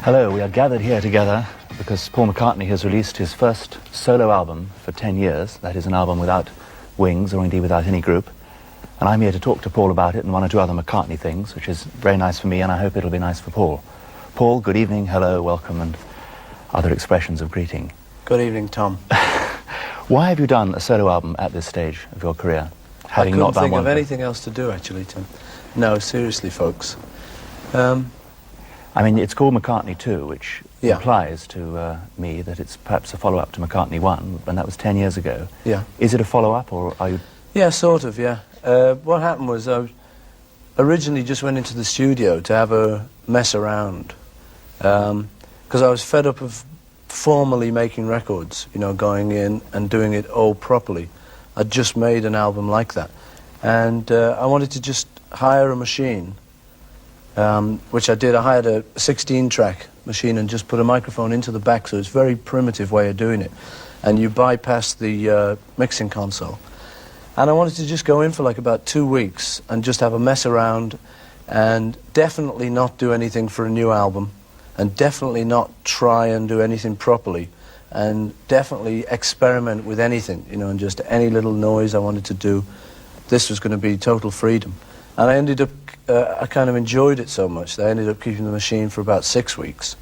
Hello, we are gathered here together because Paul McCartney has released his first solo album for 10 years. That is an album without Wings, or indeed without any group. And I'm here to talk to Paul about it and one or two other McCartney things, which is very nice for me, and I hope it'll be nice for Paul. Paul, good evening, hello, welcome, and other expressions of greeting. Good evening, Tom. Why have you done a solo album at this stage of your career? I couldn't think of anything else to do, actually, Tim. No, seriously, folks. I mean, it's called McCartney 2, which implies to me that it's perhaps a follow-up to McCartney 1, and that was 10 years ago. Yeah. Is it a follow-up, or are you... Yeah, sort of, yeah. What happened was I originally just went into the studio to have a mess around, because I was fed up of formally making records, you know, going in and doing it all properly. I'd just made an album like that, and I wanted to just hire a machine, which I did. I hired a 16-track machine and just put a microphone into the back, so it's a very primitive way of doing it, and you bypass the mixing console. And I wanted to just go in for like about 2 weeks and just have a mess around, and definitely not do anything for a new album, and definitely not try and do anything properly, and definitely experiment with anything, you know, and just any little noise I wanted to do. This was going to be total freedom. And I ended up, I kind of enjoyed it so much that I ended up keeping the machine for about 6 weeks.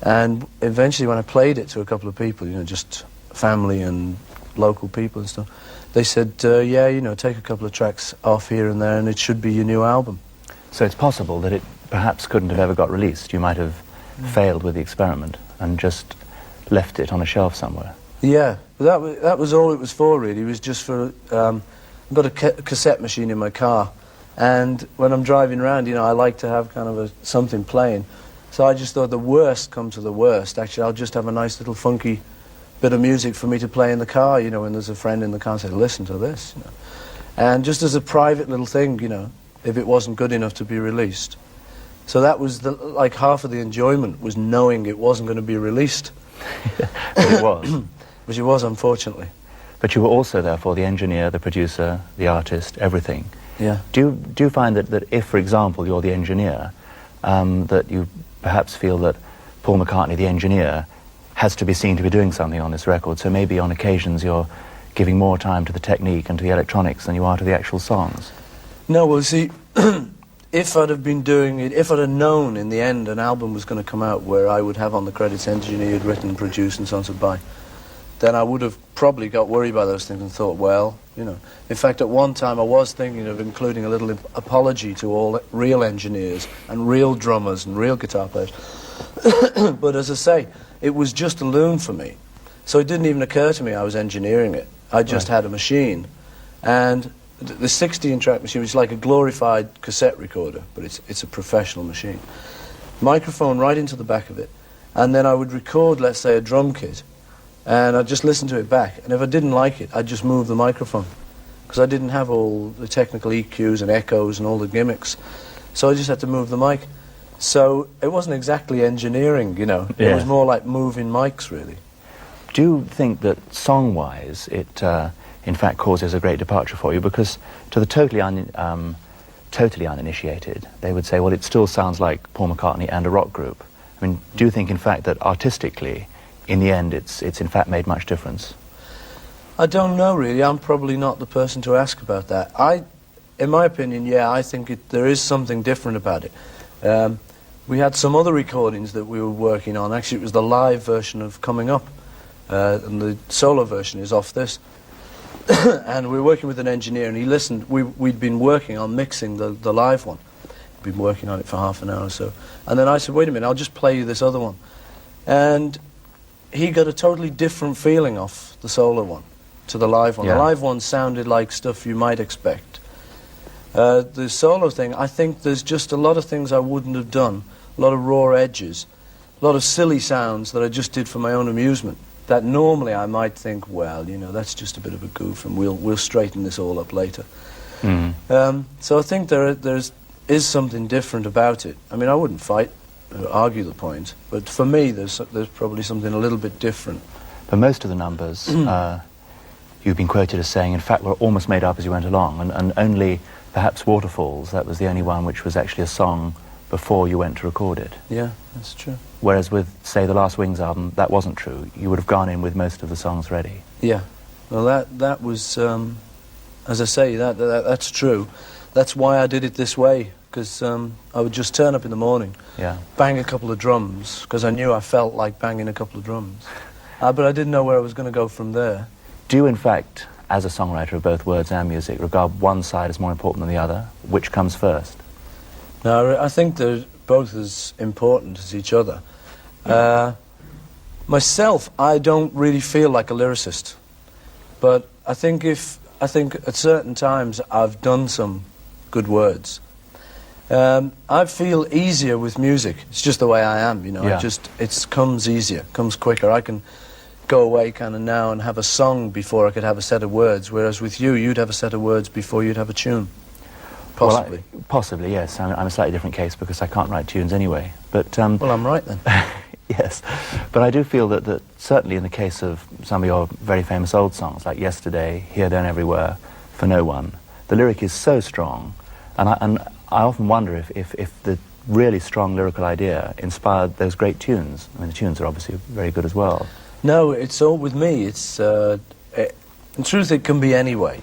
And eventually when I played it to a couple of people, you know, just family and local people and stuff, they said, yeah, you know, take a couple of tracks off here and there and it should be your new album. So it's possible that it perhaps couldn't have ever got released. You might have failed with the experiment and just left it on a shelf somewhere. Yeah, but that was all it was for, really. It was just for... I've got a cassette machine in my car, and when I'm driving around, you know, I like to have kind of something playing. So I just thought the worst come to the worst. Actually, I'll just have a nice little funky bit of music for me to play in the car, you know, when there's a friend in the car and say, listen to this, you know. And just as a private little thing, you know, if it wasn't good enough to be released. So that was, like, half of the enjoyment was knowing it wasn't going to be released. But it was. Which it was, unfortunately. But you were also, therefore, the engineer, the producer, the artist, everything. Yeah. Do you find that if, for example, you're the engineer, that you perhaps feel that Paul McCartney, the engineer, has to be seen to be doing something on this record, so maybe on occasions you're giving more time to the technique and to the electronics than you are to the actual songs? No, well, see, if I'd have been doing it, if I'd have known in the end an album was going to come out where I would have on the credits engineered, written, produced and so on and so by, then I would have probably got worried by those things and thought, well, you know. In fact, at one time I was thinking of including a little apology to all real engineers and real drummers and real guitar players. But as I say, it was just a loon for me. So it didn't even occur to me I was engineering it. I just had a machine. And the 16-track machine was like a glorified cassette recorder, but it's a professional machine. Microphone right into the back of it. And then I would record, let's say, a drum kit. And I'd just listen to it back. And if I didn't like it, I'd just move the microphone. Because I didn't have all the technical EQs and echoes and all the gimmicks. So I just had to move the mic. So it wasn't exactly engineering, you know. Yeah. It was more like moving mics, really. Do you think that song-wise it, in fact, causes a great departure for you? Because to the totally uninitiated, they would say, well, it still sounds like Paul McCartney and a rock group. I mean, do you think, in fact, that artistically, in the end, it's in fact made much difference? I don't know, really. I'm probably not the person to ask about that. In my opinion, yeah, I think there is something different about it. We had some other recordings that we were working on. Actually, it was the live version of Coming Up, and the solo version is off this. And we were working with an engineer, and he listened. We'd been working on mixing the live one. We'd been working on it for half an hour or so. And then I said, wait a minute, I'll just play you this other one. And he got a totally different feeling off the solo one to the live one. Yeah. The live one sounded like stuff you might expect. The solo thing, I think there's just a lot of things I wouldn't have done, a lot of raw edges, a lot of silly sounds that I just did for my own amusement, that normally I might think, well, you know, that's just a bit of a goof and we'll straighten this all up later. So I think there is something different about it. I mean, I wouldn't fight or argue the point, but for me there's probably something a little bit different. But most of the numbers, you've been quoted as saying, in fact, were almost made up as you went along, and only perhaps Waterfalls, that was the only one which was actually a song before you went to record it. Yeah, that's true. Whereas with, say, the last Wings album, that wasn't true. You would have gone in with most of the songs ready. Yeah. Well, that was, as I say, that's true. That's why I did it this way, because I would just turn up in the morning, bang a couple of drums, because I knew I felt like banging a couple of drums. But I didn't know where I was going to go from there. Do you, in fact, as a songwriter of both words and music, regard one side as more important than the other? Which comes first? No, I think they're both as important as each other. Myself, I don't really feel like a lyricist, but I think at certain times I've done some good words. I feel easier with music. It's just the way I am, you know. Yeah. It comes easier, comes quicker. I can go away kind of now and have a song before I could have a set of words, whereas with you, you'd have a set of words before you'd have a tune. Possibly. Well, possibly, yes. I'm a slightly different case because I can't write tunes anyway. But well, I'm right then. yes. But I do feel that certainly in the case of some of your very famous old songs, like Yesterday, Here, There and Everywhere, For No One, the lyric is so strong, and I often wonder if the really strong lyrical idea inspired those great tunes. I mean, the tunes are obviously very good as well. No, it's all with me. It's in truth, it can be any way.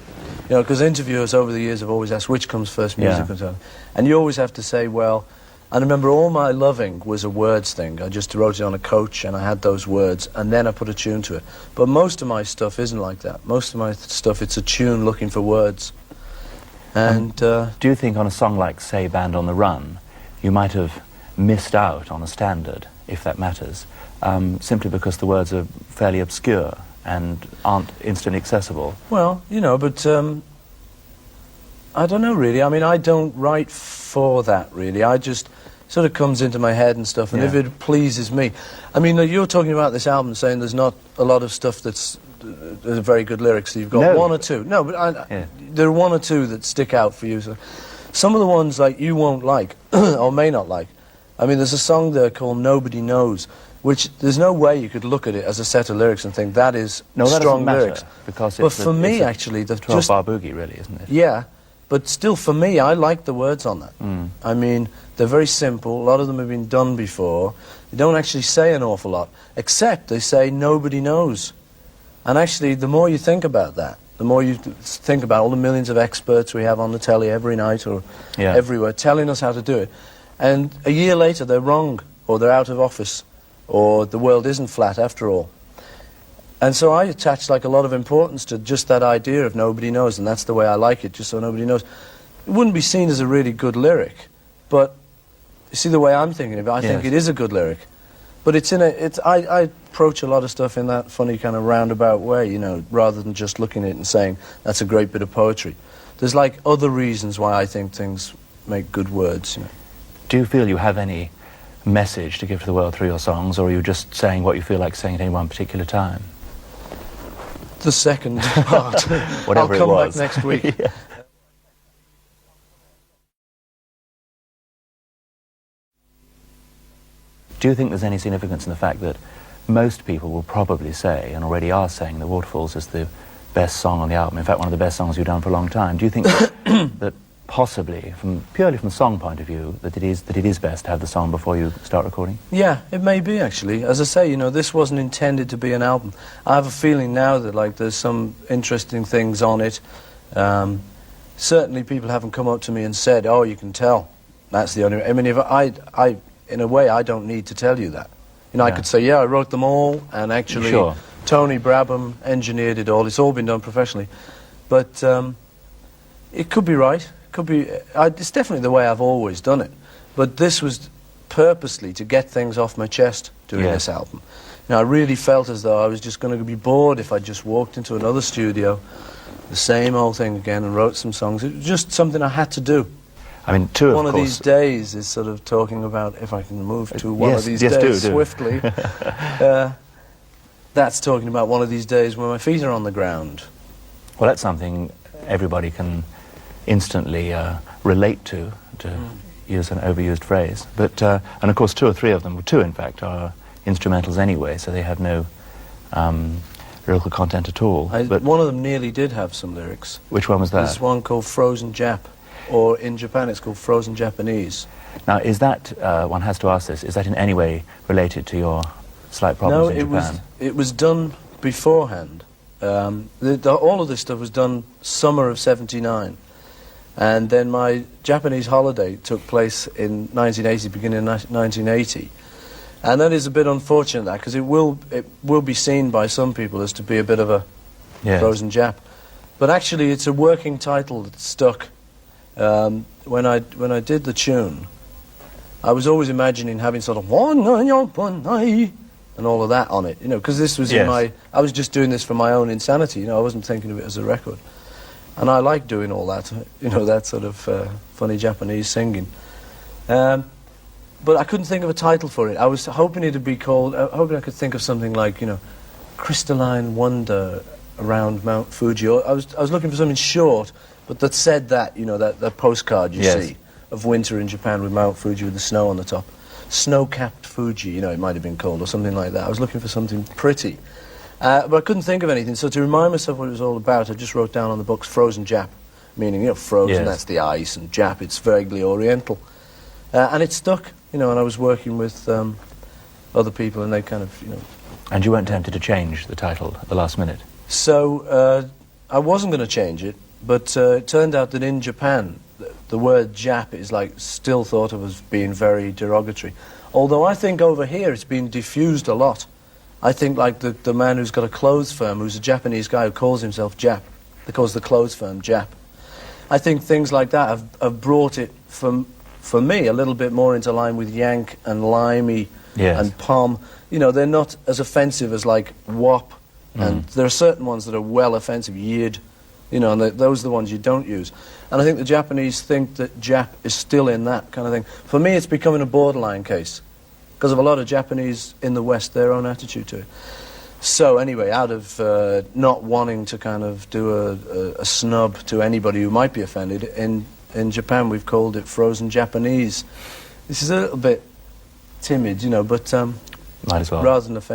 You know, because interviewers over the years have always asked which comes first, music or something. And you always have to say, well, I remember All My Loving was a words thing. I just wrote it on a coach and I had those words and then I put a tune to it. But most of my stuff isn't like that. Most of my stuff, it's a tune looking for words. And do you think on a song like, say, Band on the Run, you might have missed out on a standard, if that matters, simply because the words are fairly obscure and aren't instantly accessible? Well, you know, but I don't know really. I mean, I don't write for that really. I just sort of comes into my head and stuff, and if it pleases me. I mean, you're talking about this album saying there's not a lot of stuff that's very good lyrics. So you've got one or two. No, but there are one or two that stick out for you. So some of the ones like you won't like or may not like. I mean, there's a song there called Nobody Knows, which there's no way you could look at it as a set of lyrics and think that is strong lyrics. Because but for me, actually, the 12-bar boogie, really, isn't it? Yeah, but still, for me, I like the words on that. I mean, they're very simple. A lot of them have been done before. They don't actually say an awful lot, except they say nobody knows. And actually, the more you think about that, the more you think about all the millions of experts we have on the telly every night or everywhere telling us how to do it. And a year later, they're wrong, or they're out of office, or the world isn't flat after all. And so I attach like a lot of importance to just that idea of nobody knows, and that's the way I like it, just so nobody knows. It wouldn't be seen as a really good lyric, but you see the way I'm thinking of it, I think it is a good lyric. But it's in I approach a lot of stuff in that funny kind of roundabout way, you know, rather than just looking at it and saying, that's a great bit of poetry. There's like other reasons why I think things make good words, you know. Do you feel you have any message to give to the world through your songs, or are you just saying what you feel like saying at any one particular time? The second part. Whatever I'll come it was. back next week. Do you think there's any significance in the fact that most people will probably say, and already are saying, that Waterfalls is the best song on the album, in fact one of the best songs you've done for a long time? Do you think that possibly, purely from a song point of view, that it is best to have the song before you start recording? Yeah, it may be, actually. As I say, you know, this wasn't intended to be an album. I have a feeling now that, like, there's some interesting things on it. Certainly people haven't come up to me and said, oh, you can tell. That's the only... I mean, if in a way, I don't need to tell you that. You know, I could say, yeah, I wrote them all, and actually Tony Brabham engineered it all. It's all been done professionally. But it could be right. Could be. It's definitely the way I've always done it. But this was purposely to get things off my chest doing this album. You know, I really felt as though I was just going to be bored if I just walked into another studio, the same old thing again, and wrote some songs. It was just something I had to do. I mean, one of these days is sort of talking about, if I can move to one of these days swiftly, that's talking about one of these days when my feet are on the ground. Well, that's something everybody can instantly relate to use an overused phrase. But, and of course, two or three of them, two in fact, are instrumentals anyway, so they have no lyrical content at all. One of them nearly did have some lyrics. Which one was that? This one called Frozen Jap. or in Japan it's called frozen Japanese. Now, is that, one has to ask this, is that in any way related to your slight problems in Japan? No, it was done beforehand. All of this stuff was done summer of '79. And then my Japanese holiday took place in 1980, beginning of 1980. And that is a bit unfortunate, that, because it will be seen by some people as to be a bit of a frozen Jap. But actually, it's a working title that stuck. When I did the tune, I was always imagining having sort of and all of that on it, you know, because this was in I was just doing this for my own insanity, you know, I wasn't thinking of it as a record. And I like doing all that, you know, that sort of funny Japanese singing. But I couldn't think of a title for it. I was hoping it would be called, hoping I could think of something like, you know, Crystalline Wonder Around Mount Fuji. Or I was looking for something short, but that said that, you know, that postcard you see of winter in Japan with Mount Fuji with the snow on the top. Snow-capped Fuji, you know, it might have been called, or something like that. I was looking for something pretty. But I couldn't think of anything, so to remind myself what it was all about, I just wrote down on the books frozen Jap, meaning, you know, frozen, that's the ice, and Jap, it's vaguely oriental. And it stuck, you know, and I was working with other people, and they kind of, you know... And you weren't tempted to change the title at the last minute? So, I wasn't going to change it, but it turned out that in Japan, the word Jap is, like, still thought of as being very derogatory. Although I think over here it's been diffused a lot. I think, like, the man who's got a clothes firm, who's a Japanese guy who calls himself Jap, they calls the clothes firm Jap. I think things like that have brought it, for me, a little bit more into line with Yank and Limey and Pom. You know, they're not as offensive as, like, Wop, and there are certain ones that are well offensive, Yid, you know, and those are the ones you don't use. And I think the Japanese think that Jap is still in that kind of thing. For me, it's becoming a borderline case, because of a lot of Japanese in the West, their own attitude to it. So anyway, out of not wanting to kind of do a snub to anybody who might be offended, in Japan we've called it frozen Japanese. This is a little bit timid, you know, but might as well. Rather than offend